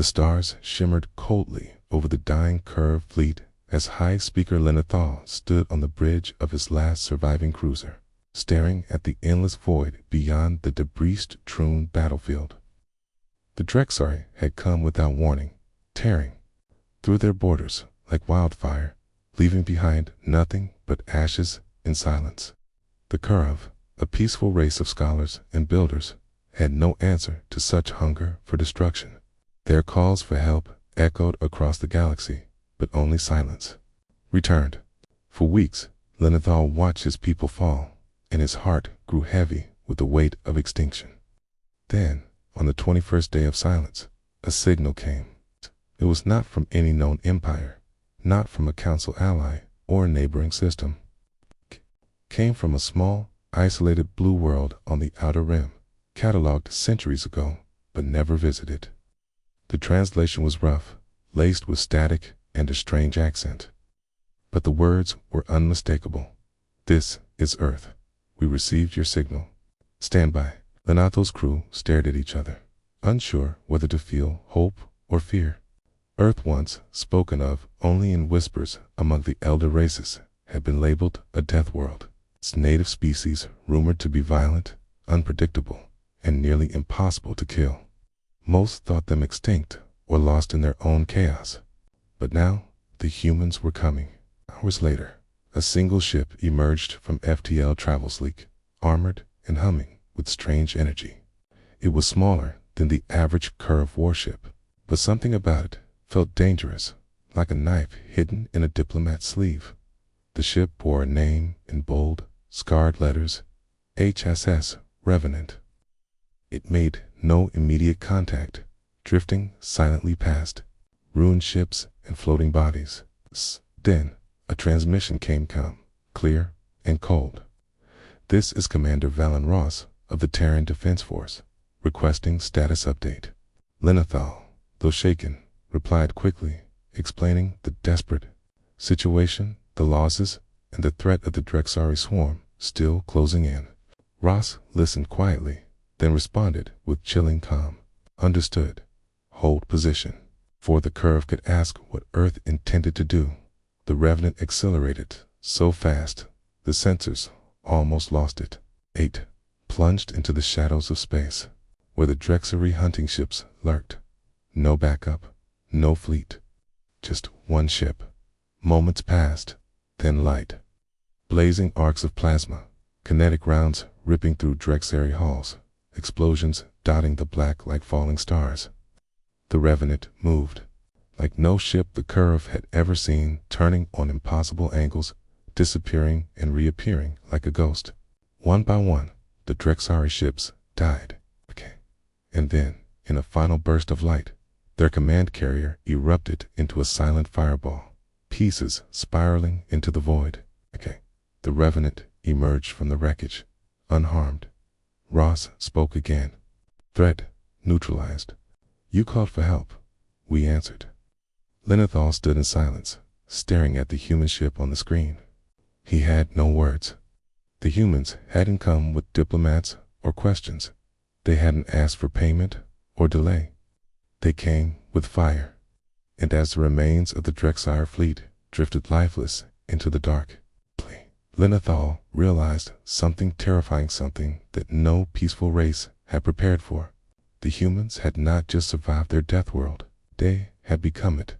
The stars shimmered coldly over the dying curved fleet as High Speaker Lenethal stood on the bridge of his last surviving cruiser, staring at the endless void beyond the debris-strewn battlefield. The Drexari had come without warning, tearing through their borders like wildfire, leaving behind nothing but ashes and silence. The Kurov, a peaceful race of scholars and builders, had no answer to such hunger for destruction. Their calls for help echoed across the galaxy, but only silence returned. For weeks, Lenethal watched his people fall, and his heart grew heavy with the weight of extinction. Then, on the 21st day of silence, a signal came. It was not from any known empire, not from a council ally or a neighboring system. It came from a small, isolated blue world on the outer rim, catalogued centuries ago, but never visited. The translation was rough, laced with static and a strange accent. But the words were unmistakable. "This is Earth. We received your signal. Stand by." Lenathal's crew stared at each other, unsure whether to feel hope or fear. Earth, once spoken of only in whispers among the elder races, had been labeled a death world. Its native species rumored to be violent, unpredictable, and nearly impossible to kill. Most thought them extinct or lost in their own chaos. But now, the humans were coming. Hours later, a single ship emerged from FTL travel sleek, armored and humming with strange energy. It was smaller than the average curve warship, but something about it felt dangerous, like a knife hidden in a diplomat's sleeve. The ship bore a name in bold, scarred letters, HSS Revenant. It made no immediate contact, drifting silently past ruined ships and floating bodies. Then, a transmission came calm, clear, and cold. "This is Commander Valen Ross of the Terran Defense Force, requesting status update." Lenethal, though shaken, replied quickly, explaining the desperate situation, the losses, and the threat of the Drexari swarm still closing in. Ross listened quietly, then responded with chilling calm. "Understood. Hold position." Before the curve could ask what Earth intended to do, the Revenant accelerated so fast the sensors almost lost it. 8. Plunged into the shadows of space, where the Drexari hunting ships lurked. No backup, no fleet, just one ship. Moments passed, then light. Blazing arcs of plasma, kinetic rounds ripping through Drexari halls, explosions dotting the black like falling stars. The Revenant moved, like no ship the curve had ever seen, turning on impossible angles, disappearing and reappearing like a ghost. One by one, the Drexari ships died. And then, in a final burst of light, their command carrier erupted into a silent fireball, pieces spiraling into the void. The Revenant emerged from the wreckage, unharmed. Ross spoke again. "Threat neutralized. You called for help. We answered." Lenethal stood in silence, staring at the human ship on the screen. He had no words. The humans hadn't come with diplomats or questions. They hadn't asked for payment or delay. They came with fire. And as the remains of the Drexire fleet drifted lifeless into the dark, Lenethal realized something terrifying, something that no peaceful race had prepared for. The humans had not just survived their death world, they had become it.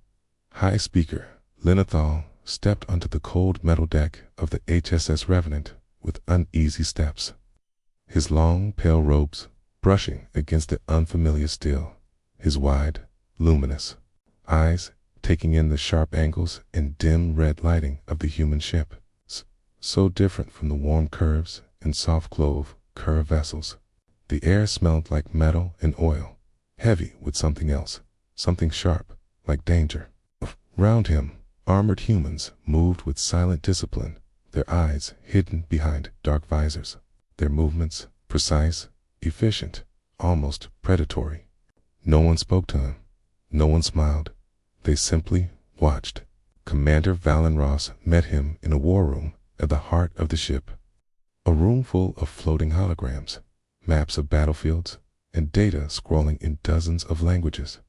High Speaker Lenethal stepped onto the cold metal deck of the HSS Revenant with uneasy steps, his long pale robes brushing against the unfamiliar steel, his wide, luminous eyes taking in the sharp angles and dim red lighting of the human ship, so different from the warm curves and soft glow of curved vessels. The air smelled like metal and oil, heavy with something else, something sharp, like danger. Round him, armored humans moved with silent discipline, their eyes hidden behind dark visors, their movements precise, efficient, almost predatory. No one spoke to him. No one smiled. They simply watched. Commander Valen Ross met him in a war room at the heart of the ship. A room full of floating holograms, maps of battlefields, and data scrolling in dozens of languages.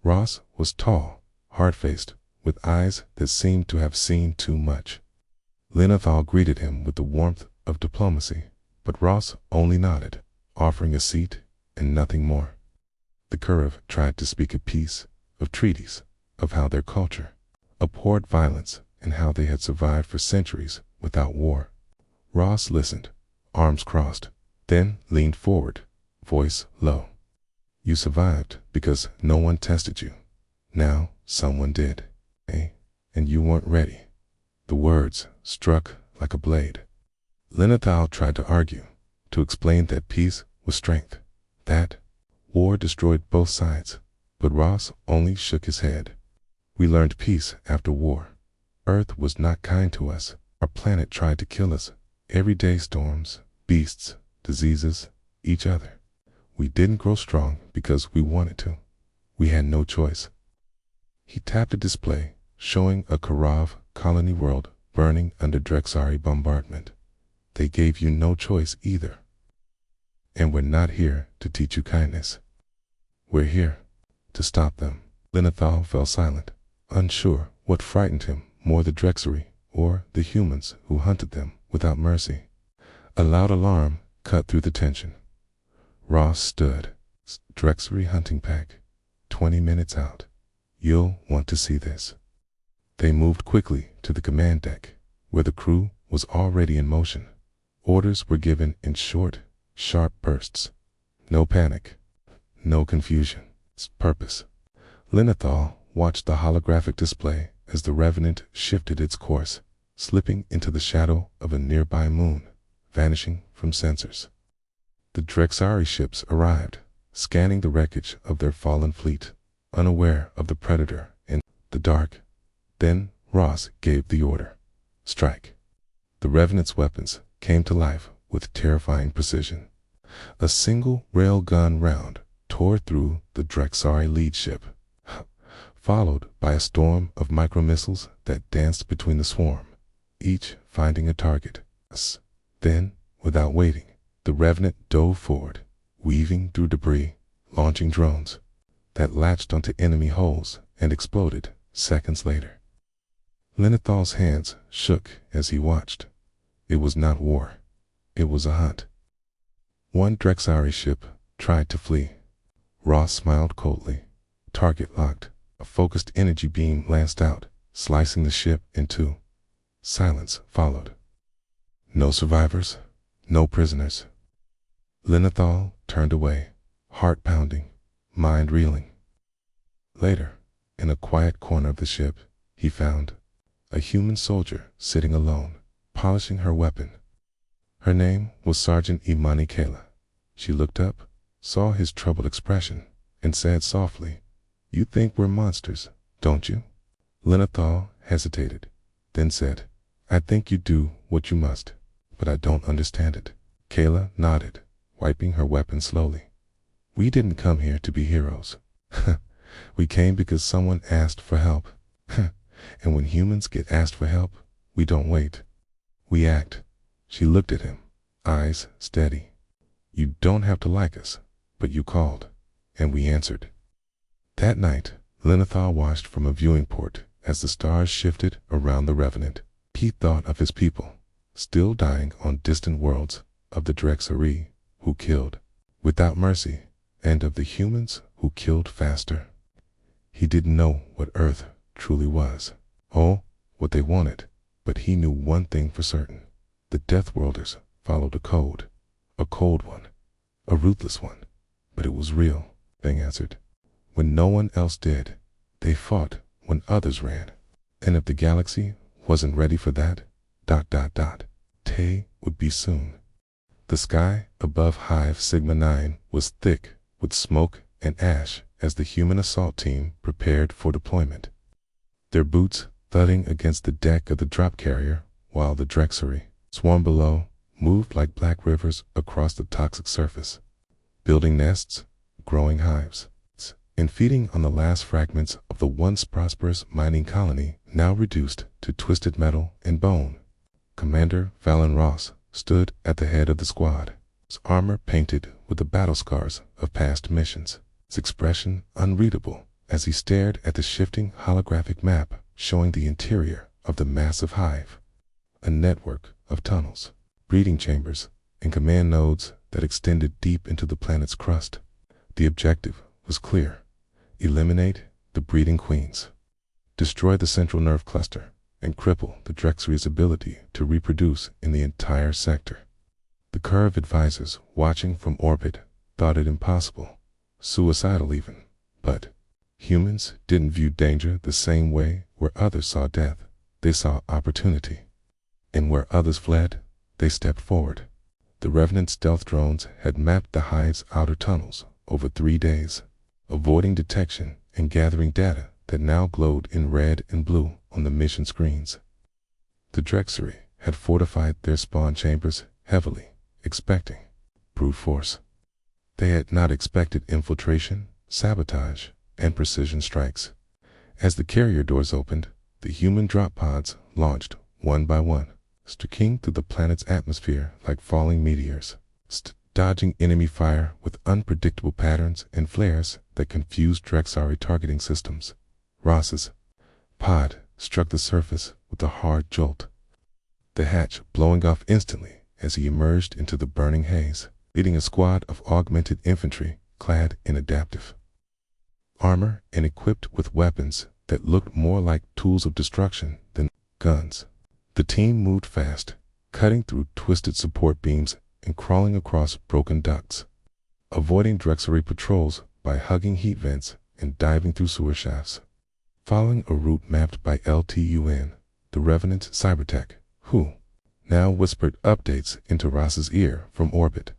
Ross was tall, hard-faced, with eyes that seemed to have seen too much. Linethal greeted him with the warmth of diplomacy, but Ross only nodded, offering a seat and nothing more. The Curve tried to speak of peace, of treaties, of how their culture abhorred violence and how they had survived for centuries without war. Ross listened, arms crossed, then leaned forward, voice low. You survived because no one tested you. Now someone did, eh? And you weren't ready. The words struck like a blade. Linethal tried to argue, to explain that peace was strength, that war destroyed both sides, but Ross only shook his head. We learned peace after war. Earth was not kind to us. Our planet tried to kill us. Everyday storms, beasts, diseases, each other. We didn't grow strong because we wanted to. We had no choice. He tapped a display, showing a Karav colony world burning under Drexari bombardment. They gave you no choice either. And we're not here to teach you kindness. We're here to stop them. Linethal fell silent, unsure what frightened him more, the Drexari or the humans who hunted them without mercy. A loud alarm cut through the tension. Ross stood. Drexari hunting pack, 20 minutes out. You'll want to see this. They moved quickly to the command deck, where the crew was already in motion. Orders were given in short, sharp bursts. No panic, no confusion. Purpose. Linethal watched the holographic display as the Revenant shifted its course, slipping into the shadow of a nearby moon, vanishing from sensors. The Drexari ships arrived, scanning the wreckage of their fallen fleet, unaware of the Predator in the dark. Then Ross gave the order. Strike. The Revenant's weapons came to life with terrifying precision. A single railgun round tore through the Drexari lead ship, followed by a storm of micromissiles that danced between the swarm, each finding a target. Then, without waiting, the Revenant dove forward, weaving through debris, launching drones that latched onto enemy hulls and exploded seconds later. Linethal's hands shook as he watched. It was not war. It was a hunt. One Drexari ship tried to flee. Ross smiled coldly. Target locked. A focused energy beam lanced out, slicing the ship in two. Silence followed. No survivors, no prisoners. Linethal turned away, heart pounding, mind reeling. Later, in a quiet corner of the ship, he found a human soldier sitting alone, polishing her weapon. Her name was Sergeant Imani Kayla. She looked up, saw his troubled expression, and said softly, "You think we're monsters, don't you?" Linethal hesitated, then said, "I think you do what you must, but I don't understand it." Kayla nodded, wiping her weapon slowly. "We didn't come here to be heroes. We came because someone asked for help. And when humans get asked for help, we don't wait. We act." She looked at him, eyes steady. "You don't have to like us, but you called, and we answered." That night, Linethal watched from a viewing port as the stars shifted around the Revenant. He thought of his people, still dying on distant worlds, of the Drexari who killed without mercy, and of the humans who killed faster. He didn't know what Earth truly was, or what they wanted, but he knew one thing for certain. The Deathworlders followed a cold one, a ruthless one, but it was real, they answered. When no one else did, they fought when others ran. And if the galaxy wasn't ready for that, ... Tay would be soon. The sky above Hive Sigma 9 was thick with smoke and ash as the human assault team prepared for deployment. Their boots thudding against the deck of the drop carrier, while the Drexari swarm below moved like black rivers across the toxic surface, building nests, growing hives, and feeding on the last fragments of the once prosperous mining colony, now reduced to twisted metal and bone. Commander Valen Ross stood at the head of the squad, his armor painted with the battle scars of past missions, his expression unreadable as he stared at the shifting holographic map showing the interior of the massive hive. A network of tunnels, breeding chambers, and command nodes that extended deep into the planet's crust. The objective was clear: eliminate the breeding queens, destroy the central nerve cluster, and cripple the Drexary's ability to reproduce in the entire sector. The Curve advisors watching from orbit thought it impossible, suicidal even, but humans didn't view danger the same way. Where others saw death, they saw opportunity. And where others fled, they stepped forward. The Revenant stealth drones had mapped the hive's outer tunnels over 3 days, avoiding detection and gathering data that now glowed in red and blue on the mission screens. The Drexary had fortified their spawn chambers heavily, expecting brute force. They had not expected infiltration, sabotage, and precision strikes. As the carrier doors opened, the human drop pods launched one by one, streaking through the planet's atmosphere like falling meteors, dodging enemy fire with unpredictable patterns and flares that confused Drexari targeting systems. Ross's pod struck the surface with a hard jolt, the hatch blowing off instantly as he emerged into the burning haze, leading a squad of augmented infantry clad in adaptive armor and equipped with weapons that looked more like tools of destruction than guns. The team moved fast, cutting through twisted support beams and crawling across broken ducts, avoiding Drexary patrols by hugging heat vents and diving through sewer shafts. Following a route mapped by LTUN, the Revenant cybertech, who now whispered updates into Ross's ear from orbit.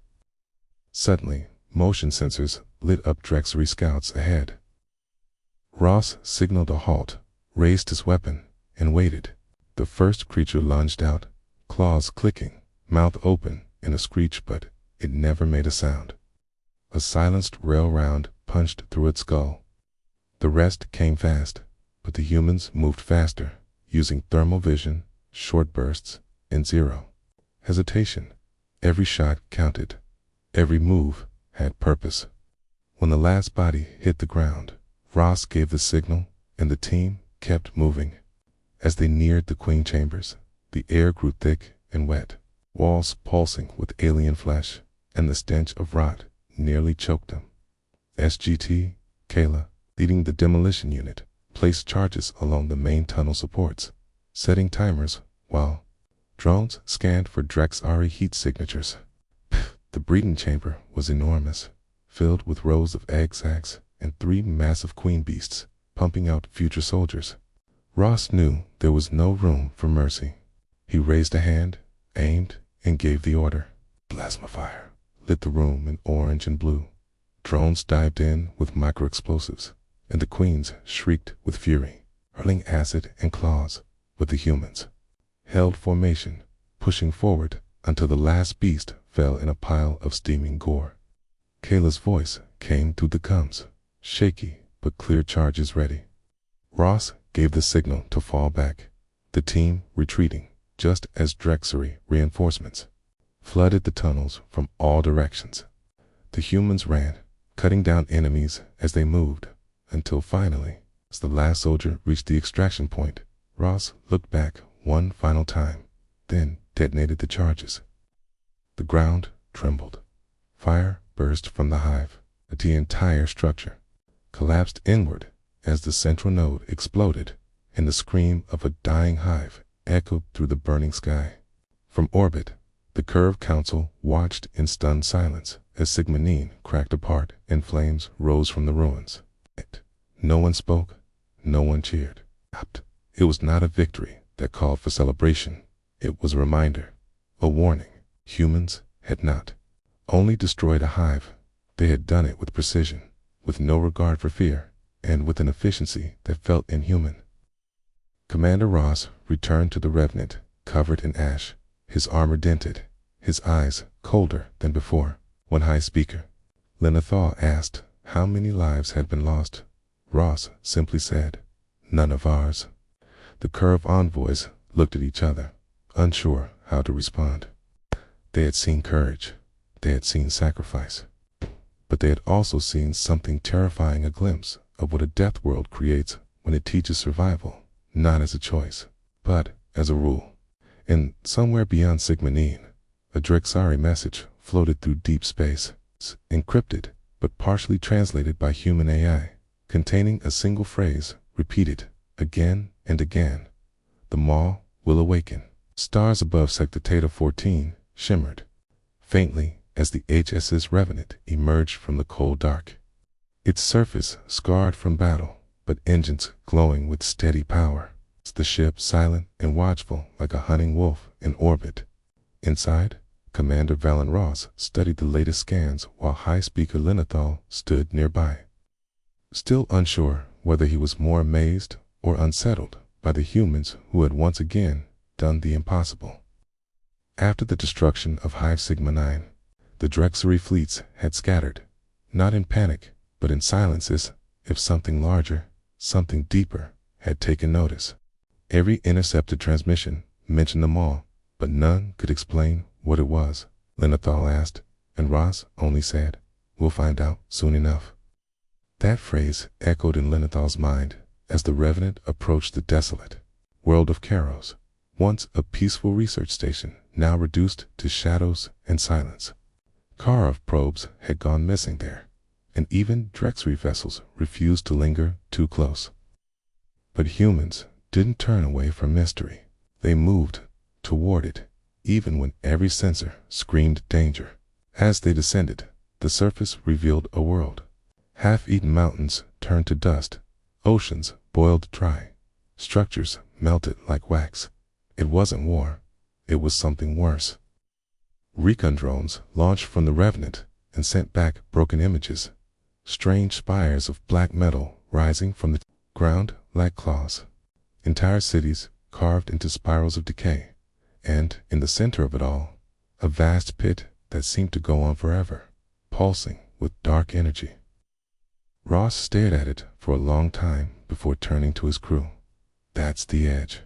Suddenly, motion sensors lit up Drexary scouts ahead. Ross signaled a halt, raised his weapon, and waited. The first creature lunged out, claws clicking, mouth open in a screech, but it never made a sound. A silenced rail round punched through its skull. The rest came fast, but the humans moved faster, using thermal vision, short bursts, and zero hesitation. Every shot counted. Every move had purpose. When the last body hit the ground, Ross gave the signal, and the team kept moving. As they neared the queen chambers, the air grew thick and wet, walls pulsing with alien flesh, and the stench of rot nearly choked them. SGT, Kayla, leading the demolition unit, placed charges along the main tunnel supports, setting timers while drones scanned for Drexari heat signatures. The breeding chamber was enormous, filled with rows of egg sacs and 3 massive queen beasts pumping out future soldiers. Ross knew there was no room for mercy. He raised a hand, aimed, and gave the order. Plasma fire lit the room in orange and blue. Drones dived in with micro-explosives, and the queens shrieked with fury, hurling acid and claws, but the humans held formation, pushing forward until the last beast fell in a pile of steaming gore. Kayla's voice came through the comms, shaky but clear, charges ready. Ross gave the signal to fall back, the team retreating just as Drexary reinforcements flooded the tunnels from all directions. The humans ran, cutting down enemies as they moved, until finally, as the last soldier reached the extraction point, Ross looked back one final time, then detonated the charges. The ground trembled. Fire burst from the hive, but the entire structure collapsed inward as the central node exploded, and the scream of a dying hive echoed through the burning sky. From orbit, the Curve Council watched in stunned silence as Sigma-9 cracked apart and flames rose from the ruins. No one spoke, no one cheered. It was not a victory that called for celebration. It was a reminder, a warning. Humans had not only destroyed a hive, they had done it with precision, with no regard for fear, and with an efficiency that felt inhuman. Commander Ross returned to the Revenant, covered in ash, his armor dented, his eyes colder than before. One high speaker, Lenathaw, asked how many lives had been lost. Ross simply said, "None of ours." The Curve envoys looked at each other, unsure how to respond. They had seen courage, they had seen sacrifice, but they had also seen something terrifying, a glimpse of what a death world creates when it teaches survival, not as a choice, but as a rule. And somewhere beyond Sigma-9, a Drexari message floated through deep space, encrypted but partially translated by human AI, containing a single phrase repeated again and again. The Maw will awaken. Stars above Sector Theta 14 shimmered faintly as the HSS Revenant emerged from the cold dark. Its surface scarred from battle, but engines glowing with steady power. The ship silent and watchful like a hunting wolf in orbit. Inside, Commander Valen Ross studied the latest scans while High Speaker Linethal stood nearby. Still unsure whether he was more amazed or unsettled by the humans who had once again done the impossible. After the destruction of Hive Sigma-9, the Drexari fleets had scattered, not in panic, but in silence as if something larger, something deeper, had taken notice. Every intercepted transmission mentioned them all, but none could explain what it was. Linethal asked, and Ross only said, "We'll find out soon enough." That phrase echoed in Linethal's mind as the Revenant approached the desolate world of Karos, once a peaceful research station, now reduced to shadows and silence. Karov probes had gone missing there, and even Drexari vessels refused to linger too close. But humans didn't turn away from mystery. They moved toward it, even when every sensor screamed danger. As they descended, the surface revealed a world. Half-eaten mountains turned to dust, oceans boiled dry, structures melted like wax. It wasn't war, it was something worse. Recon drones launched from the Revenant and sent back broken images, strange spires of black metal rising from the ground like claws. Entire cities carved into spirals of decay, and in the center of it all, a vast pit that seemed to go on forever, pulsing with dark energy. Ross stared at it for a long time before turning to his crew. That's the edge.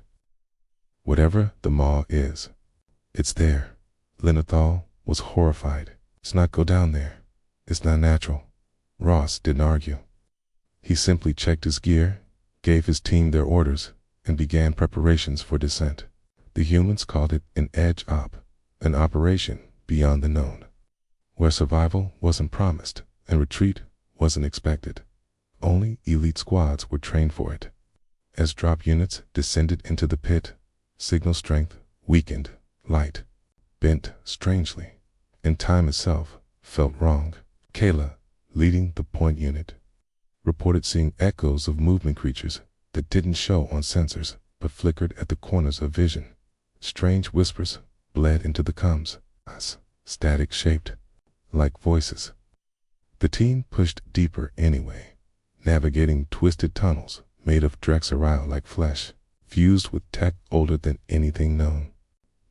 Whatever the Maw is, it's there. Linethal was horrified. Let's not go down there. It's not natural. Ross didn't argue. He simply checked his gear, gave his team their orders, and began preparations for descent. The humans called it an edge op, an operation beyond the known, where survival wasn't promised and retreat wasn't expected. Only elite squads were trained for it. As drop units descended into the pit, signal strength weakened, light bent strangely, and time itself felt wrong. Kayla, leading the point unit, reported seeing echoes of movement creatures that didn't show on sensors but flickered at the corners of vision. Strange whispers bled into the comms, static-shaped, like voices. The team pushed deeper anyway, navigating twisted tunnels made of Drexari-like flesh, fused with tech older than anything known.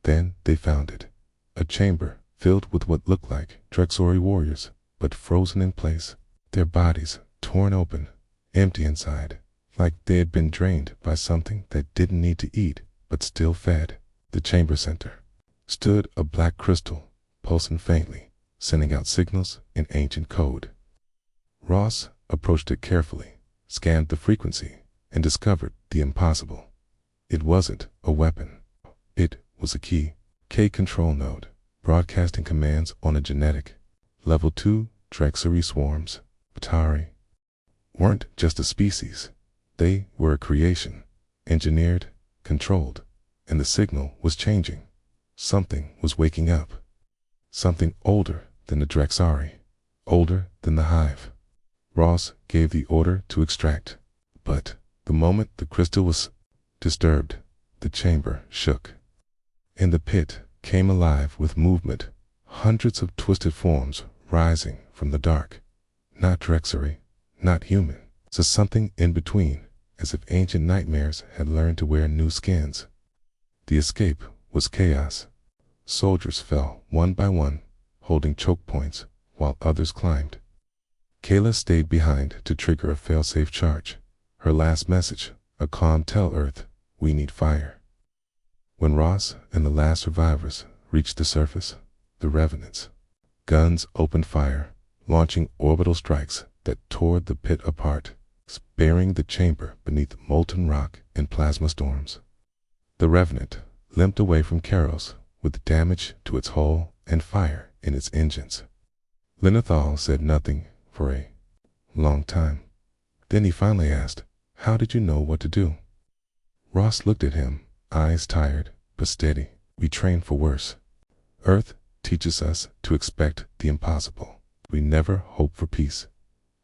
Then they found it, a chamber filled with what looked like Drexari warriors, but frozen in place, their bodies torn open, empty inside, like they had been drained by something that didn't need to eat but still fed. The chamber center stood a black crystal, pulsing faintly, sending out signals in ancient code. Ross approached it carefully, scanned the frequency, and discovered the impossible. It wasn't a weapon. It was a key. K control node, broadcasting commands on a genetic. Level 2 Drexari swarms, Batari, weren't just a species. They were a creation, engineered, controlled, and the signal was changing. Something was waking up. Something older than the Drexari, older than the Hive. Ross gave the order to extract, but the moment the crystal was disturbed, the chamber shook. And the pit came alive with movement, hundreds of twisted forms rising from the dark. Not Drexari, not human, just something in between, as if ancient nightmares had learned to wear new skins. The escape was chaos. Soldiers fell one by one, holding choke points, while others climbed. Kayla stayed behind to trigger a failsafe charge. Her last message, a calm tell Earth, we need fire. When Ross and the last survivors reached the surface, the Revenants, guns opened fire, launching orbital strikes that tore the pit apart. burying the chamber beneath molten rock and plasma storms. The Revenant limped away from Karos with damage to its hull and fire in its engines. Linethal said nothing for a long time. Then he finally asked, "How did you know what to do?" Ross looked at him, eyes tired but steady. "We train for worse. Earth teaches us to expect the impossible. We never hope for peace.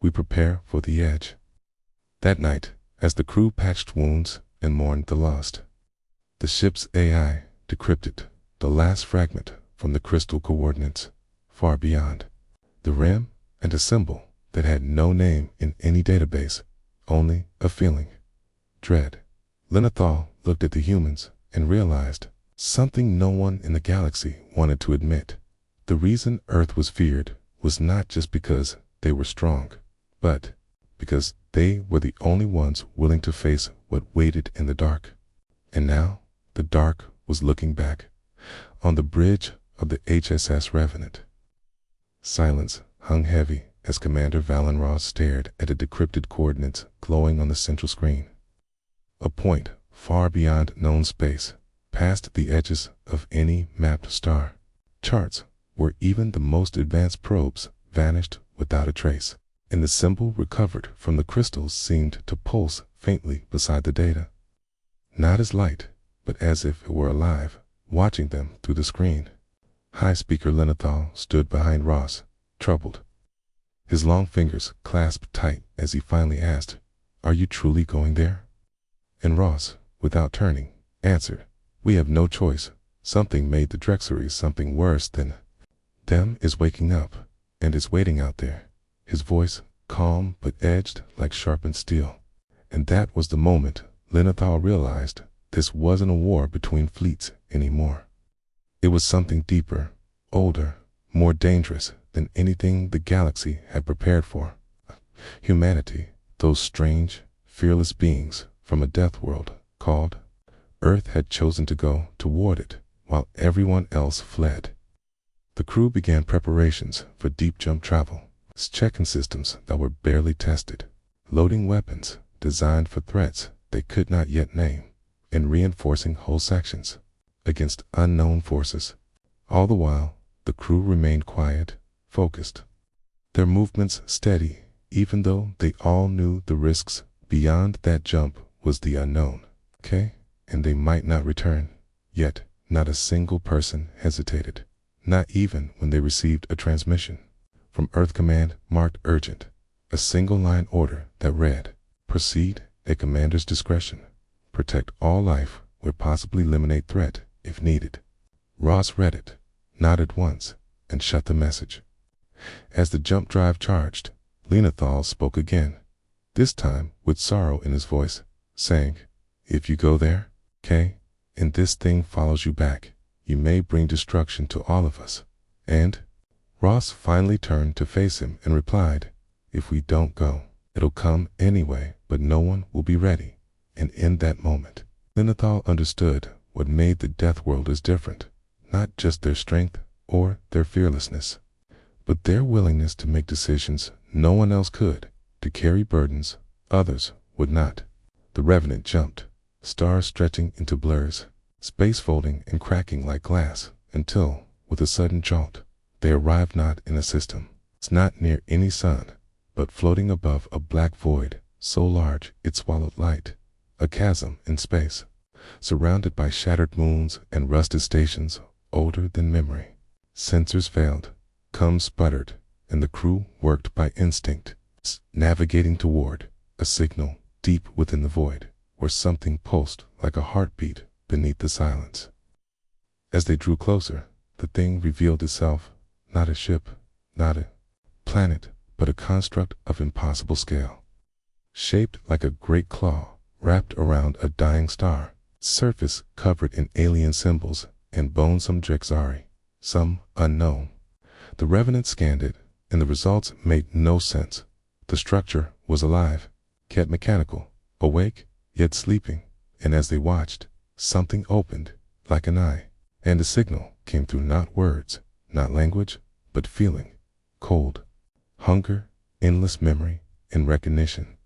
We prepare for the edge." That night, as the crew patched wounds and mourned the lost, the ship's AI decrypted the last fragment from the crystal coordinates far beyond. The rim and a symbol that had no name in any database, only a feeling. Dread. Linethal looked at the humans and realized something no one in the galaxy wanted to admit. The reason Earth was feared was not just because they were strong, but because they were the only ones willing to face what waited in the dark. And now, the dark was looking back on the bridge of the HSS Revenant. Silence hung heavy as Commander Valenross stared at the decrypted coordinates glowing on the central screen. A point far beyond known space, past the edges of any mapped star. Charts where even the most advanced probes vanished without a trace, and the symbol recovered from the crystals seemed to pulse faintly beside the data. Not as light, but as if it were alive, watching them through the screen. High Speaker Linethal stood behind Ross, troubled. His long fingers clasped tight as he finally asked, "Are you truly going there?" And Ross, without turning, answered, "We have no choice. Something made the Drexeries something worse than them is waking up, and is waiting out there." His voice calm but edged like sharpened steel. And that was the moment Linethal realized this wasn't a war between fleets anymore. It was something deeper, older, more dangerous than anything the galaxy had prepared for. Humanity, those strange, fearless beings from a death world called Earth, had chosen to go toward it while everyone else fled. The crew began preparations for deep jump travel, checking systems that were barely tested, loading weapons designed for threats they could not yet name, and reinforcing whole sections against unknown forces. All the while, the crew remained quiet, focused, their movements steady, even though they all knew the risks beyond that jump was the unknown. And they might not return. Yet, not a single person hesitated, not even when they received a transmission from Earth Command marked urgent, a single-line order that read, "Proceed at Commander's discretion. Protect all life where possibly eliminate threat if needed." Ross read it, nodded once, and shut the message. As the jump drive charged, Linethal spoke again, this time with sorrow in his voice, saying, "If you go there, and this thing follows you back, you may bring destruction to all of us." And Ross finally turned to face him and replied, "If we don't go, it'll come anyway, but no one will be ready." And in that moment, Linethal understood what made the Deathworlders different, not just their strength or their fearlessness, but their willingness to make decisions no one else could, to carry burdens others would not. The Revenant jumped, stars stretching into blurs, space folding and cracking like glass, until, with a sudden jolt, they arrived not in a system, not near any sun, but floating above a black void so large it swallowed light, a chasm in space, surrounded by shattered moons and rusted stations older than memory. Sensors failed, comms sputtered, and the crew worked by instinct, navigating toward a signal deep within the void, where something pulsed like a heartbeat beneath the silence. As they drew closer, the thing revealed itself, not a ship, not a planet, but a construct of impossible scale. Shaped like a great claw wrapped around a dying star, surface covered in alien symbols and bones, some Drexari, some unknown. The Revenant scanned it, and the results made no sense. The structure was alive, yet mechanical, awake, yet sleeping, and as they watched, something opened, like an eye, and a signal came through not words, not language, but feeling, cold, hunger, endless memory, and recognition.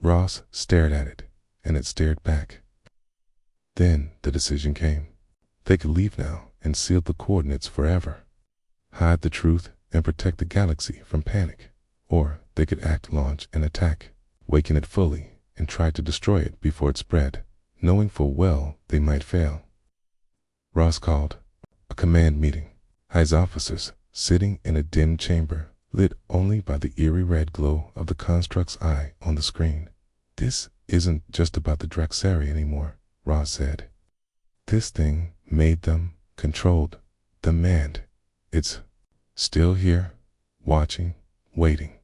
Ross stared at it, and it stared back. Then the decision came. They could leave now and seal the coordinates forever. Hide the truth and protect the galaxy from panic. Or they could launch an attack, waken it fully, and try to destroy it before it spread, knowing full well they might fail. Ross called a command meeting. His officers, sitting in a dim chamber, lit only by the eerie red glow of the construct's eye on the screen. "This isn't just about the Draxari anymore," Ross said. "This thing made them, controlled them, and it's still here, watching, waiting.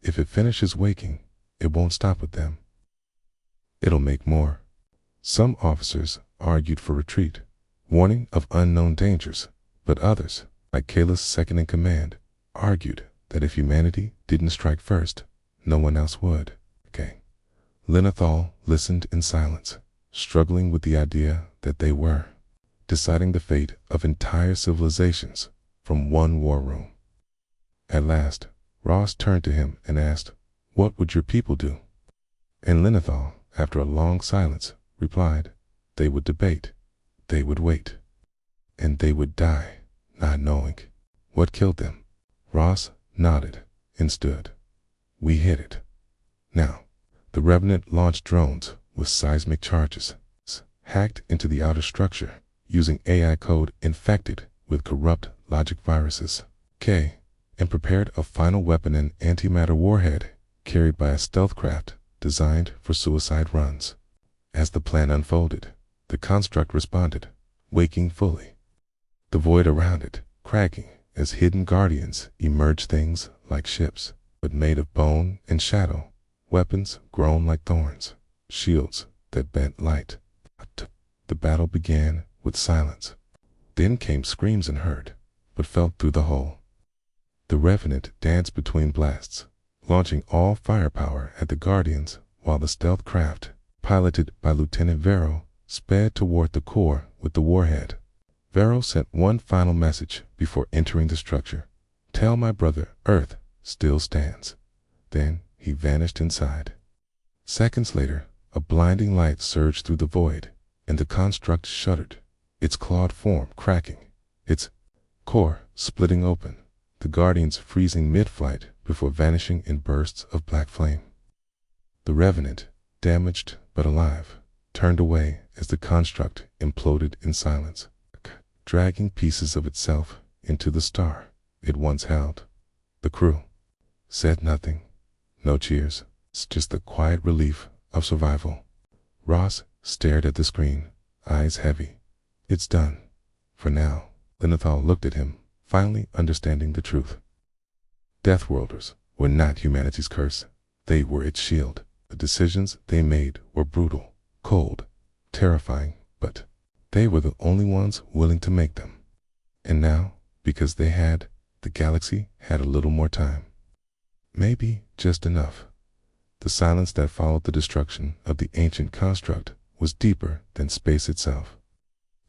If it finishes waking, it won't stop with them. It'll make more." Some officers argued for retreat, warning of unknown dangers, but others, like Kayla's second-in-command, argued that if humanity didn't strike first, no one else would. Linethal listened in silence, struggling with the idea that they were deciding the fate of entire civilizations from one war room. At last, Ross turned to him and asked, "What would your people do?" And Linethal, after a long silence, replied, "They would debate, they would wait, and they would die, not knowing what killed them." Ross nodded and stood. "We hit it. Now." The Revenant launched drones with seismic charges, hacked into the outer structure using AI code infected with corrupt logic viruses, and prepared a final weapon, an antimatter warhead carried by a stealth craft designed for suicide runs. As the plan unfolded, the construct responded, waking fully. The void around it cracking as hidden guardians emerged, things like ships, but made of bone and shadow, weapons grown like thorns, shields that bent light. The battle began with silence. Then came screams and hurt, but felt through the hull. The Revenant danced between blasts, launching all firepower at the Guardians, while the stealth craft, piloted by Lieutenant Vero, sped toward the core with the warhead. Vero sent one final message before entering the structure. "Tell my brother Earth still stands." Then he vanished inside. Seconds later, a blinding light surged through the void, and the construct shuddered, its clawed form cracking, its core splitting open, the Guardians freezing mid-flight before vanishing in bursts of black flame. The Revenant, damaged but alive, turned away as the construct imploded in silence, dragging pieces of itself into the star it once held. The crew said nothing. No cheers, just the quiet relief of survival. Ross stared at the screen, eyes heavy. "It's done. For now." Linethal looked at him, finally understanding the truth. Deathworlders were not humanity's curse. They were its shield. The decisions they made were brutal, cold, terrifying, but they were the only ones willing to make them. And now, because the galaxy had a little more time. Maybe just enough. The silence that followed the destruction of the ancient construct was deeper than space itself,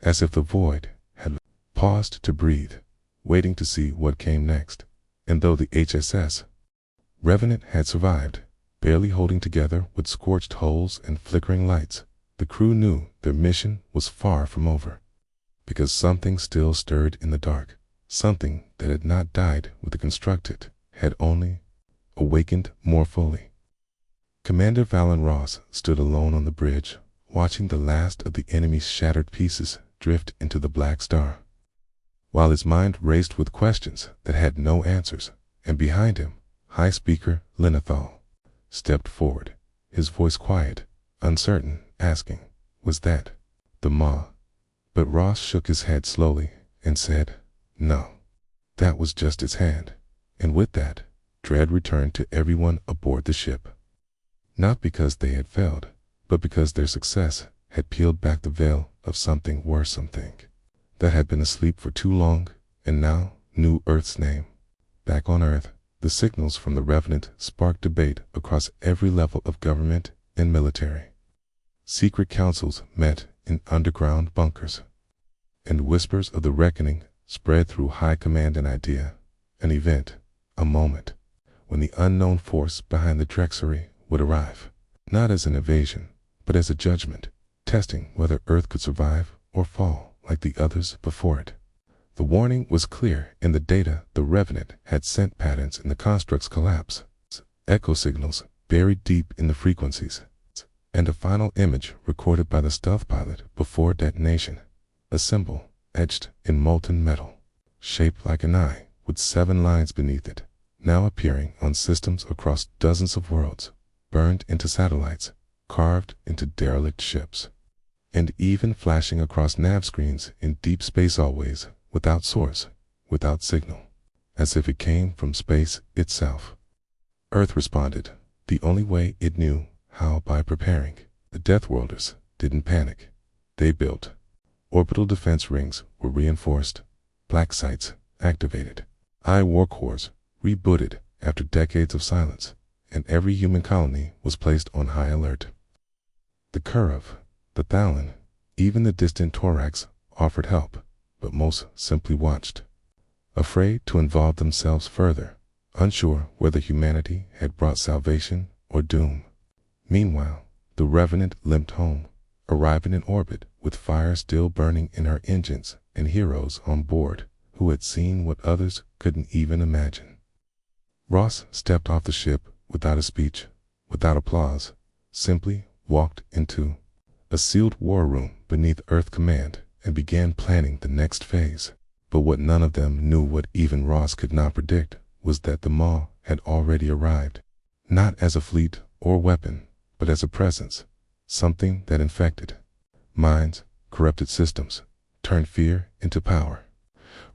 as if the void had paused to breathe, waiting to see what came next. And though the HSS Revenant had survived, barely holding together with scorched hulls and flickering lights, the crew knew their mission was far from over. Because something still stirred in the dark, something that had not died with the constructed, had only awakened more fully. Commander Valen Ross stood alone on the bridge, watching the last of the enemy's shattered pieces drift into the black star. While his mind raced with questions that had no answers, and behind him, High Speaker Linethal stepped forward, his voice quiet, uncertain, asking, "Was that the Maw?" But Ross shook his head slowly and said, "No, that was just its hand." And with that, dread returned to everyone aboard the ship. Not because they had failed, but because their success had peeled back the veil of something worse, something that had been asleep for too long and now knew Earth's name. Back on Earth, the signals from the Revenant sparked debate across every level of government and military. Secret councils met in underground bunkers, and whispers of the reckoning spread through high command. An idea, an event, a moment, when the unknown force behind the Drexery would arrive, not as an invasion, but as a judgment, testing whether Earth could survive or fall like the others before it. The warning was clear in the data the Revenant had sent: patterns in the construct's collapse, echo signals buried deep in the frequencies, and a final image recorded by the stealth pilot before detonation, a symbol etched in molten metal, shaped like an eye with 7 lines beneath it, now appearing on systems across dozens of worlds, burned into satellites, carved into derelict ships, and even flashing across nav screens in deep space, always without source, without signal, as if it came from space itself. Earth responded the only way it knew how: by preparing. The Deathworlders didn't panic. They built. Orbital defense rings were reinforced, black sites activated, war cores rebooted after decades of silence, and every human colony was placed on high alert. The Curve, the Thalon, even the distant Thorax offered help, but most simply watched, afraid to involve themselves further, unsure whether humanity had brought salvation or doom. Meanwhile, the Revenant limped home, arriving in orbit with fire still burning in her engines and heroes on board who had seen what others couldn't even imagine. Ross stepped off the ship without a speech, without applause, simply walked into a sealed war room beneath Earth Command and began planning the next phase. But what none of them knew, what even Ross could not predict, was that the Maw had already arrived, not as a fleet or weapon, but as a presence, something that infected minds, corrupted systems, turned fear into power.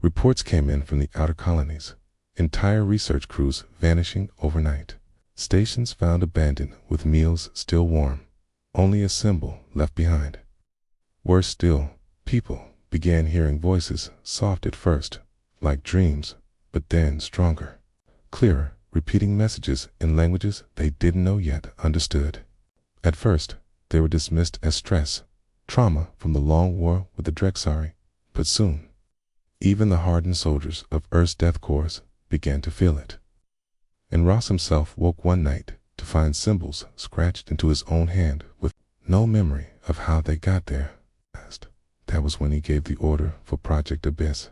Reports came in from the outer colonies, entire research crews vanishing overnight, stations found abandoned with meals still warm, only a symbol left behind. Worse still, people began hearing voices, soft at first, like dreams, but then stronger, clearer, repeating messages in languages they didn't know yet understood. At first, they were dismissed as stress, trauma from the long war with the Drexari, but soon, even the hardened soldiers of Earth's death corps began to feel it. And Ross himself woke one night to find symbols scratched into his own hand with no memory of how they got there. That was when he gave the order for Project Abyss.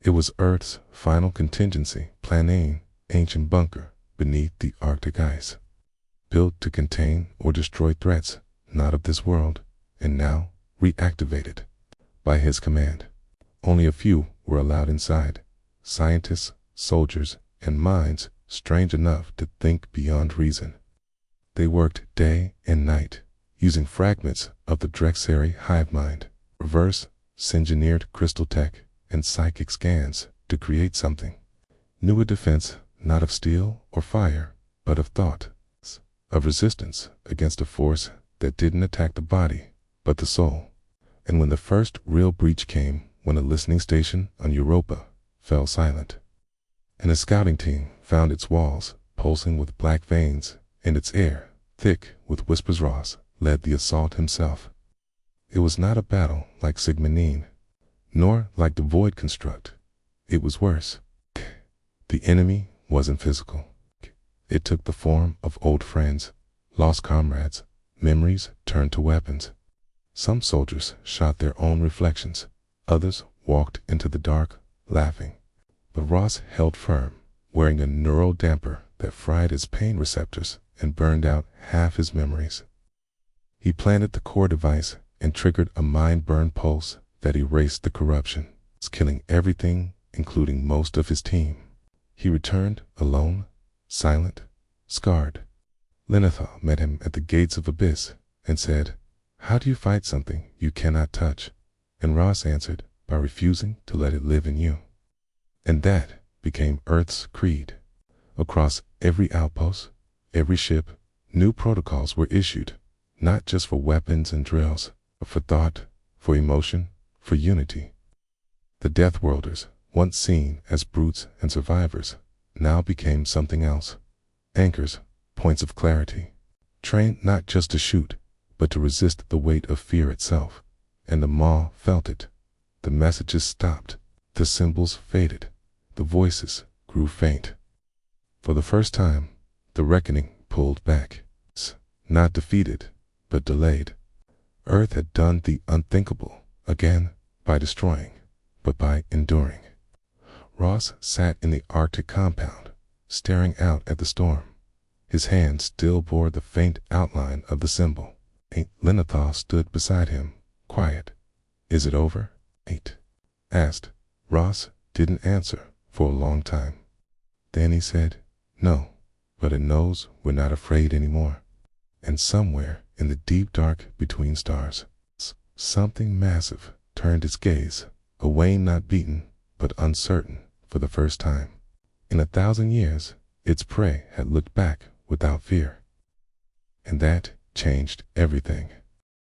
It was Earth's final contingency plan, an ancient bunker beneath the Arctic ice, built to contain or destroy threats not of this world, and now reactivated by his command. Only a few were allowed inside: scientists, soldiers, and minds strange enough to think beyond reason. They worked day and night, using fragments of the Drexari hive mind, reverse engineered crystal tech, and psychic scans to create something new: a defense not of steel or fire, but of thought, of resistance against a force that didn't attack the body, but the soul. And when the first real breach came, when a listening station on Europa fell silent, and a scouting team found its walls pulsing with black veins and its air thick with whispers, Ross led the assault himself. It was not a battle like Sigmaline, nor like the Void Construct. It was worse. The enemy wasn't physical. It took the form of old friends, lost comrades, memories turned to weapons. Some soldiers shot their own reflections, others walked into the dark, laughing. But Ross held firm, wearing a neural damper that fried his pain receptors and burned out half his memories. He planted the core device and triggered a mind-burn pulse that erased the corruption, killing everything, including most of his team. He returned alone, silent, scarred. Lenithal met him at the gates of Abyss and said, "How do you fight something you cannot touch?" And Ross answered by refusing to let it live in you. And that became Earth's creed. Across every outpost, every ship, new protocols were issued, not just for weapons and drills, but for thought, for emotion, for unity. The Deathworlders, once seen as brutes and survivors, now became something else: anchors, points of clarity, trained not just to shoot, but to resist the weight of fear itself. And the Maw felt it. The messages stopped, the symbols faded, the voices grew faint. For the first time, the reckoning pulled back. not defeated, but delayed. Earth had done the unthinkable again by destroying, but by enduring. Ross sat in the Arctic compound, staring out at the storm. His hand still bore the faint outline of the symbol. Lenathaw stood beside him, quiet. "Is it over?" Ate asked. Ross didn't answer for a long time. Then he said, "No, but it knows we're not afraid anymore." And somewhere in the deep dark between stars, something massive turned its gaze, away, not beaten, but uncertain for the first time. In 1,000 years, its prey had looked back without fear. And that changed everything.